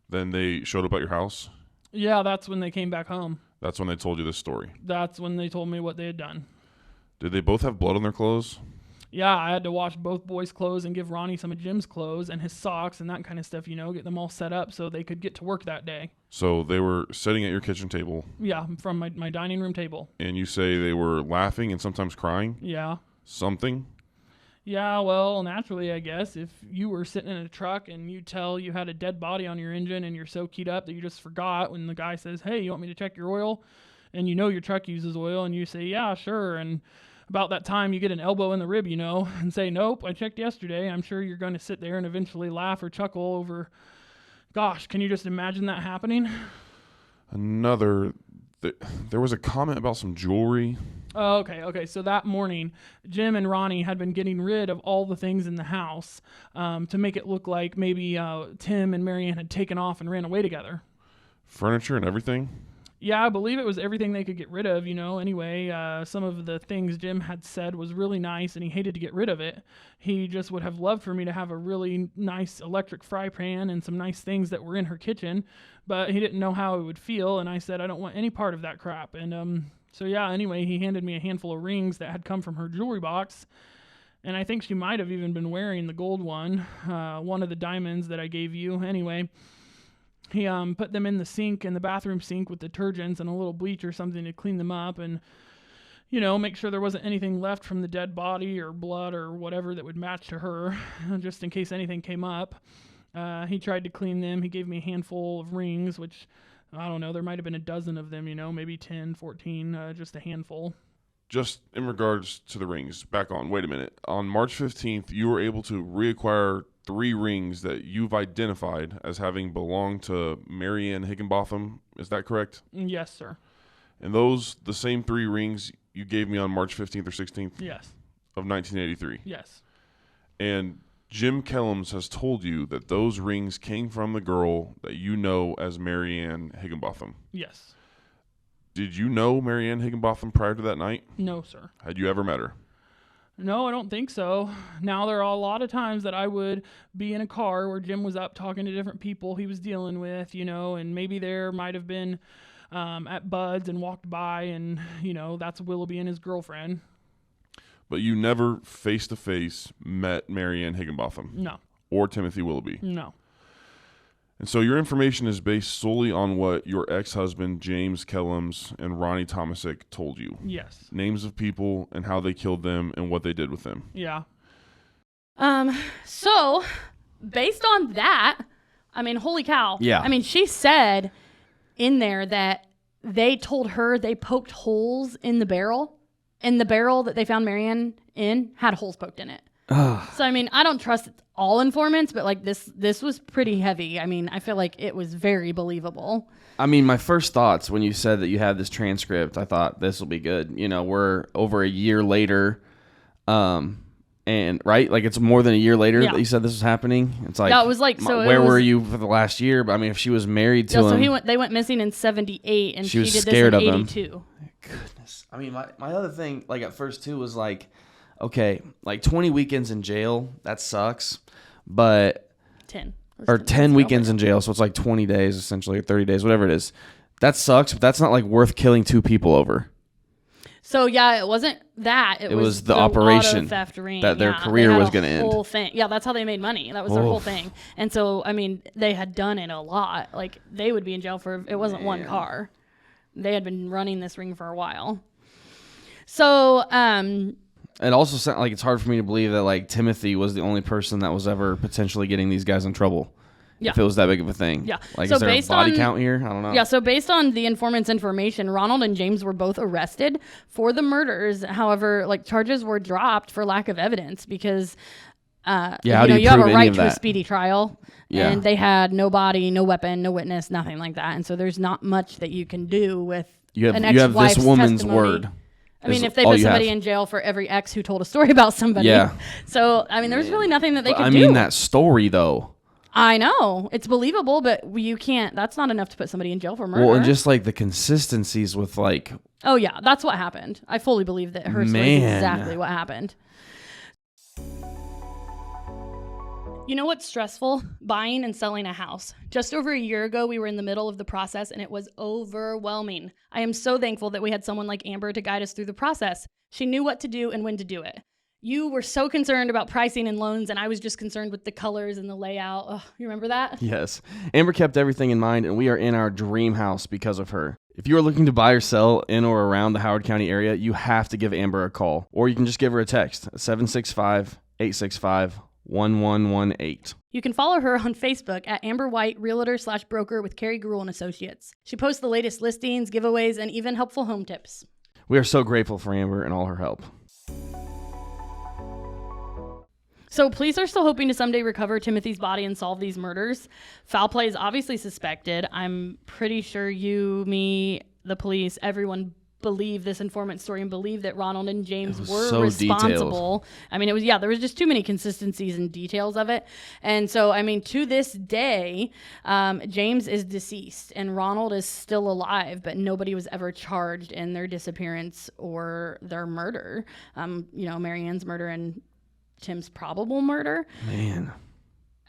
Speaker 3: then they showed up at your house?
Speaker 4: Yeah, that's when they came back home.
Speaker 3: That's when they told you this story?
Speaker 4: That's when they told me what they had done.
Speaker 3: Did they both have blood on their clothes?
Speaker 4: Yeah, I had to wash both boys' clothes and give Ronnie some of Jim's clothes and his socks and that kind of stuff, get them all set up so they could get to work that day.
Speaker 3: So they were sitting at your kitchen table?
Speaker 4: Yeah, from my dining room table.
Speaker 3: And you say they were laughing and sometimes crying?
Speaker 4: Yeah.
Speaker 3: Something?
Speaker 4: Yeah, well, naturally, I guess, if you were sitting in a truck and you tell you had a dead body on your engine and you're so keyed up that you just forgot when the guy says, hey, you want me to check your oil? And your truck uses oil, and you say, yeah, sure, and about that time you get an elbow in the rib, and say, nope, I checked yesterday. I'm sure you're going to sit there and eventually laugh or chuckle over, gosh, can you just imagine that happening?
Speaker 3: There was a comment about some jewelry.
Speaker 4: Oh, okay. So that morning, Jim and Ronnie had been getting rid of all the things in the house to make it look like maybe Tim and Marianne had taken off and ran away together.
Speaker 3: Furniture and everything?
Speaker 4: Yeah, I believe it was everything they could get rid of, Anyway, some of the things Jim had said was really nice, and he hated to get rid of it. He just would have loved for me to have a really nice electric fry pan and some nice things that were in her kitchen, but he didn't know how it would feel, and I said, I don't want any part of that crap. And so yeah, anyway, he handed me a handful of rings that had come from her jewelry box, and I think she might have even been wearing the gold one of the diamonds that I gave you. Anyway, he put them in the sink, in the bathroom sink, with detergents and a little bleach or something to clean them up and, make sure there wasn't anything left from the dead body or blood or whatever that would match to her, just in case anything came up. He tried to clean them. He gave me a handful of rings, which, I don't know, there might have been a dozen of them, maybe 10, 14, just a handful.
Speaker 3: Just in regards to the rings, back on, wait a minute. On March 15th, you were able to reacquire 3 rings that you've identified as having belonged to Marianne Higginbotham. Is that correct?
Speaker 4: Yes, sir.
Speaker 3: And those, the same 3 rings you gave me on March 15th or 16th?
Speaker 4: Yes.
Speaker 3: Of 1983?
Speaker 4: Yes.
Speaker 3: And Jim Kellums has told you that those rings came from the girl that you know as Marianne Higginbotham?
Speaker 4: Yes.
Speaker 3: Did you know Marianne Higginbotham prior to that night?
Speaker 4: No, sir.
Speaker 3: Had you ever met her?
Speaker 4: No, I don't think so. Now, there are a lot of times that I would be in a car where Jim was up talking to different people he was dealing with, and maybe there might have been at Bud's and walked by and, that's Willoughby and his girlfriend.
Speaker 3: But you never face-to-face met Marianne Higginbotham?
Speaker 4: No.
Speaker 3: Or Timothy Willoughby?
Speaker 4: No.
Speaker 3: And so your information is based solely on what your ex-husband, James Kellums, and Ronnie Tomasic told you?
Speaker 4: Yes.
Speaker 3: Names of people and how they killed them and what they did with them?
Speaker 4: Yeah.
Speaker 1: So, based on that, holy cow.
Speaker 2: Yeah.
Speaker 1: She said in there that they told her they poked holes in the barrel, and the barrel that they found Marianne in had holes poked in it. So, I don't trust all informants, but this was pretty heavy. I feel like it was very believable.
Speaker 2: My first thoughts when you said that you had this transcript, I thought this will be good. We're over a year later, and right, it's more than a year later that you said this was happening. It's like,
Speaker 1: yeah, it was like, so
Speaker 2: where were you for the last year? But if she was married to him,
Speaker 1: so they went missing in 78, and she
Speaker 2: was
Speaker 1: did
Speaker 2: scared
Speaker 1: this in
Speaker 2: of
Speaker 1: 82.
Speaker 2: him. Goodness, my other thing, at first too, was okay, 20 weekends in jail, that sucks, but
Speaker 1: 10.
Speaker 2: Or 10 weekends in jail, so it's 20 days essentially, or 30 days, whatever it is. That sucks, but that's not worth killing 2 people over.
Speaker 1: So yeah, it wasn't that. It was
Speaker 2: the operation
Speaker 1: auto theft ring
Speaker 2: that their career was going to end.
Speaker 1: Whole thing. Yeah, that's how they made money. That was their whole thing. And so they had done it a lot. They would be in jail for, it wasn't one car. They had been running this ring for a while. So
Speaker 2: it also sounds like it's hard for me to believe that Timothy was the only person that was ever potentially getting these guys in trouble.
Speaker 1: Yeah.
Speaker 2: If it was that big of a thing.
Speaker 1: Yeah.
Speaker 2: So is there a body count here? I don't know.
Speaker 1: Yeah, so based on the informant's information, Ronald and James were both arrested for the murders. However, charges were dropped for lack of evidence because
Speaker 2: how do you
Speaker 1: have
Speaker 2: prove
Speaker 1: a
Speaker 2: any
Speaker 1: right
Speaker 2: of
Speaker 1: to a
Speaker 2: that?
Speaker 1: speedy trial.
Speaker 2: Yeah.
Speaker 1: And they had no body, no weapon, no witness, nothing like that. And so there's not much that you can do with an ex-wife's
Speaker 2: you have this woman's
Speaker 1: testimony.
Speaker 2: word.
Speaker 1: If they put somebody in jail for every ex who told a story about somebody.
Speaker 2: Yeah.
Speaker 1: So, there's really nothing that they could do.
Speaker 2: That story, though.
Speaker 1: I know. It's believable, but you can't. That's not enough to put somebody in jail for murder.
Speaker 2: Well, and just the consistencies with
Speaker 1: Oh, yeah. That's what happened. I fully believe that her story is exactly what happened. You know what's stressful? Buying and selling a house. Just over a year ago, we were in the middle of the process and it was overwhelming. I am so thankful that we had someone like Amber to guide us through the process. She knew what to do and when to do it. You were so concerned about pricing and loans, and I was just concerned with the colors and the layout. Oh, you remember that?
Speaker 2: Yes. Amber kept everything in mind, and we are in our dream house because of her. If you are looking to buy or sell in or around the Howard County area, you have to give Amber a call, or you can just give her a text, 765-865-1118.
Speaker 1: You can follow her on Facebook at Amber White, Realtor/Broker with Carrie Gruhl and Associates. She posts the latest listings, giveaways, and even helpful home tips.
Speaker 2: We are so grateful for Amber and all her help.
Speaker 1: So police are still hoping to someday recover Timothy's body and solve these murders. Foul play is obviously suspected. I'm pretty sure you, me, the police, everyone believe this informant story and believe that Ronald and James were
Speaker 2: so
Speaker 1: responsible. I mean, there was just too many consistencies and details of it. And so, I mean, to this day, James is deceased and Ronald is still alive, but nobody was ever charged in their disappearance or their murder. Mary Ann's murder and Tim's probable murder.
Speaker 2: Man.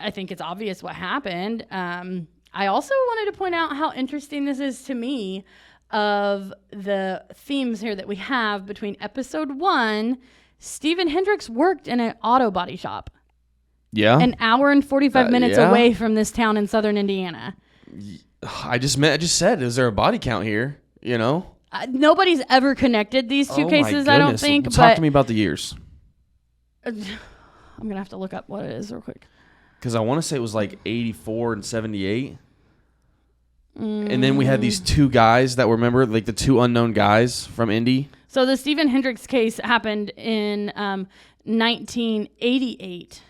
Speaker 1: I think it's obvious what happened. I also wanted to point out how interesting this is to me of the themes here that we have between episode 1. Stephen Hendricks worked in an auto body shop.
Speaker 2: Yeah.
Speaker 1: An hour and 45 minutes away from this town in southern Indiana.
Speaker 2: I just said, is there a body count here?
Speaker 1: Nobody's ever connected these two cases, I don't think.
Speaker 2: Talk to me about the years.
Speaker 1: I'm going to have to look up what it is real quick.
Speaker 2: Because I want to say it was like 84 and 78. And then we had these two guys that were, remember, like the two unknown guys from Indy.
Speaker 1: So the Stephen Hendricks case happened in 1988.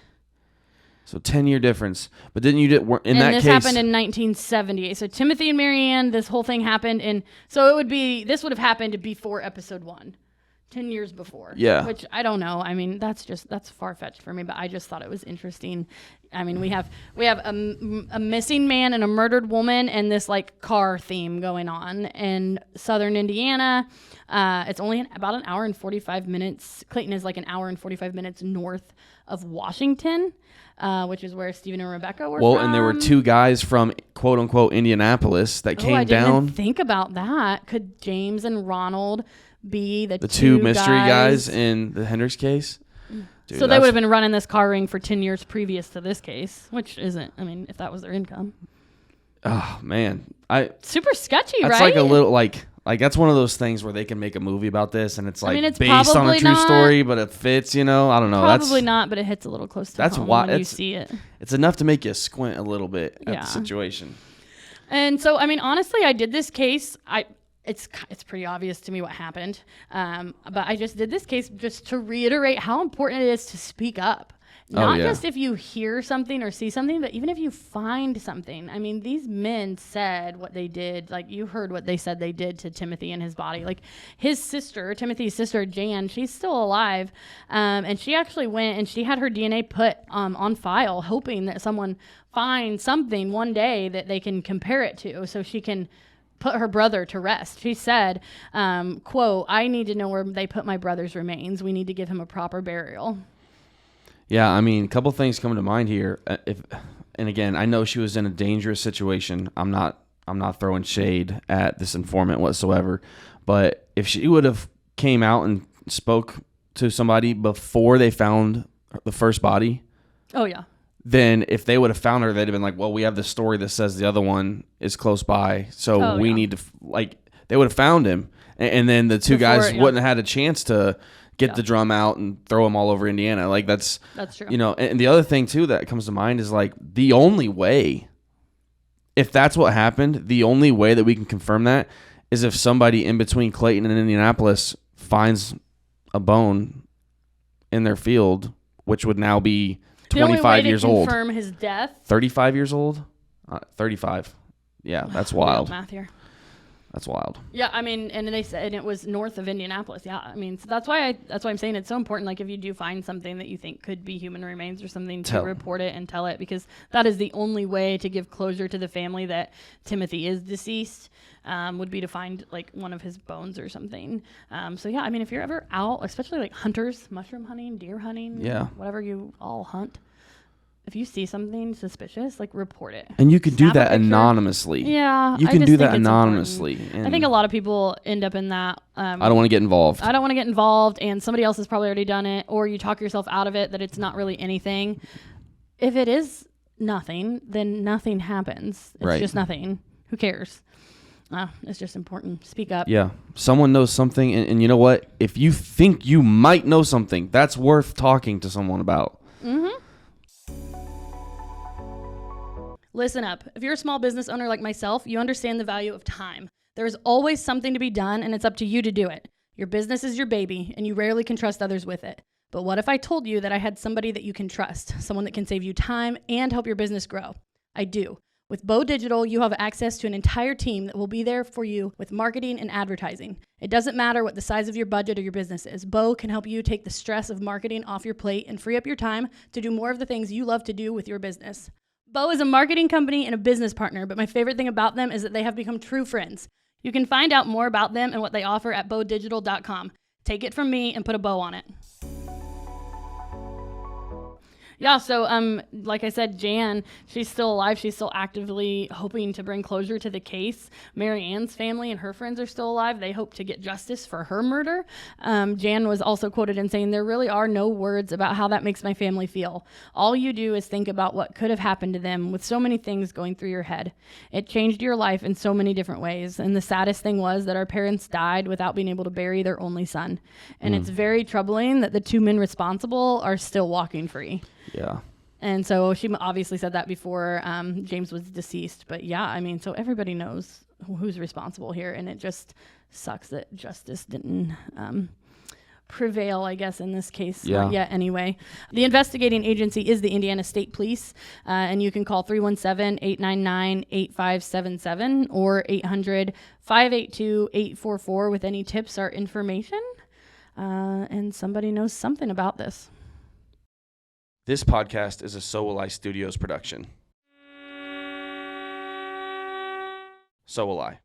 Speaker 2: So 10-year difference. But didn't you happened in
Speaker 1: 1978. So Timothy and Mary Ann, this whole thing happened so this would have happened before episode 1. 10 years before.
Speaker 2: Yeah.
Speaker 1: Which I don't know. I mean, that's far-fetched for me, but I just thought it was interesting. I mean, we have a missing man and a murdered woman and this like car theme going on in southern Indiana. It's only about an hour and 45 minutes. Clayton is like an hour and 45 minutes north of Washington, which is where Stephen and Rebecca were from.
Speaker 2: And there were two guys from quote unquote Indianapolis that came down.
Speaker 1: I didn't think about that. Could James and Ronald be the
Speaker 2: two mystery guys in the Hendricks case? Dude,
Speaker 1: so they would have been running this car ring for 10 years previous to this case, which isn't, I mean, if that was their income.
Speaker 2: Oh, man.
Speaker 1: Super sketchy,
Speaker 2: that's
Speaker 1: right?
Speaker 2: That's like a little, like that's one of those things where they can make a movie about this and it's like
Speaker 1: it's
Speaker 2: based on a true story, but it fits, I don't know.
Speaker 1: Probably not, but it hits a little close to home when you see it.
Speaker 2: It's enough to make you squint a little bit at the situation.
Speaker 1: And so, I mean, honestly, I did this case. It's pretty obvious to me what happened, but I just did this case just to reiterate how important it is to speak up. Not just if you hear something or see something, but even if you find something. I mean, these men said what they did. Like, you heard what they said they did to Timothy and his body. Like, his sister, Timothy's sister, Jan, she's still alive, and she actually went and she had her DNA put on file, hoping that someone finds something one day that they can compare it to so she can put her brother to rest. She said, quote, "I need to know where they put my brother's remains. We need to give him a proper burial."
Speaker 2: Yeah, I mean, a couple things come to mind here. And again, I know she was in a dangerous situation. I'm not throwing shade at this informant whatsoever. But if she would have came out and spoke to somebody before they found the first body,
Speaker 1: oh yeah,
Speaker 2: then if they would have found her, they'd have been like, well, we have this story that says the other one is close by. So we need to, they would have found him. And then the two guys wouldn't have had a chance to get the drum out and throw him all over Indiana. Like, that's true. And the other thing, too, that comes to mind is, like, the only way, if that's what happened, the only way that we can confirm that is if somebody in between Clayton and Indianapolis finds a bone in their field, which would now be 25 years old.
Speaker 1: Confirm his death.
Speaker 2: 35 years old? 35. Yeah, that's wild.
Speaker 1: Math here.
Speaker 2: That's wild.
Speaker 1: Yeah, I mean, and they said it was north of Indianapolis. Yeah, I mean, so that's why I'm saying it's so important. Like, if you do find something that you think could be human remains or something, to report it and tell it, because that is the only way to give closure to the family that Timothy is deceased. Would be to find like one of his bones or something. So yeah, I mean, if you're ever out, especially like hunters, mushroom hunting, deer hunting, whatever you all hunt, if you see something suspicious, like, report it.
Speaker 2: And you can do that anonymously.
Speaker 1: Yeah,
Speaker 2: you can do that anonymously.
Speaker 1: I think a lot of people end up in that.
Speaker 2: I don't want to get involved.
Speaker 1: I don't want to get involved, and somebody else has probably already done it, or you talk yourself out of it that it's not really anything. If it is nothing, then nothing happens. It's just nothing. Who cares? It's just important. Speak up.
Speaker 2: Yeah. Someone knows something, and you know what? If you think you might know something, that's worth talking to someone about.
Speaker 1: Mm-hmm. Listen up. If you're a small business owner like myself, you understand the value of time. There is always something to be done, and it's up to you to do it. Your business is your baby, and you rarely can trust others with it. But what if I told you that I had somebody that you can trust, someone that can save you time and help your business grow? I do. With Bo Digital, you have access to an entire team that will be there for you with marketing and advertising. It doesn't matter what the size of your budget or your business is. Bo can help you take the stress of marketing off your plate and free up your time to do more of the things you love to do with your business. Bo is a marketing company and a business partner, but my favorite thing about them is that they have become true friends. You can find out more about them and what they offer at 𝑏odigital.com. Take it from me and put a bow on it. Yeah, so like I said, Jan, she's still alive. She's still actively hoping to bring closure to the case. Mary Ann's family and her friends are still alive. They hope to get justice for her murder. Jan was also quoted in saying, "There really are no words about how that makes my family feel. All you do is think about what could have happened to them with so many things going through your head. It changed your life in so many different ways. And the saddest thing was that our parents died without being able to bury their only son. And it's very troubling that the two men responsible are still walking free."
Speaker 2: Yeah.
Speaker 1: And so she obviously said that before James was deceased. But yeah, I mean, so everybody knows who's responsible here. And it just sucks that justice didn't prevail, I guess, in this case.
Speaker 2: Yeah.
Speaker 1: Not yet, anyway. The investigating agency is the Indiana State Police. And you can call 317-899-8577 or 800-582-844 with any tips or information. And somebody knows something about this.
Speaker 2: This podcast is a So.Will.I.Studos production. So will I.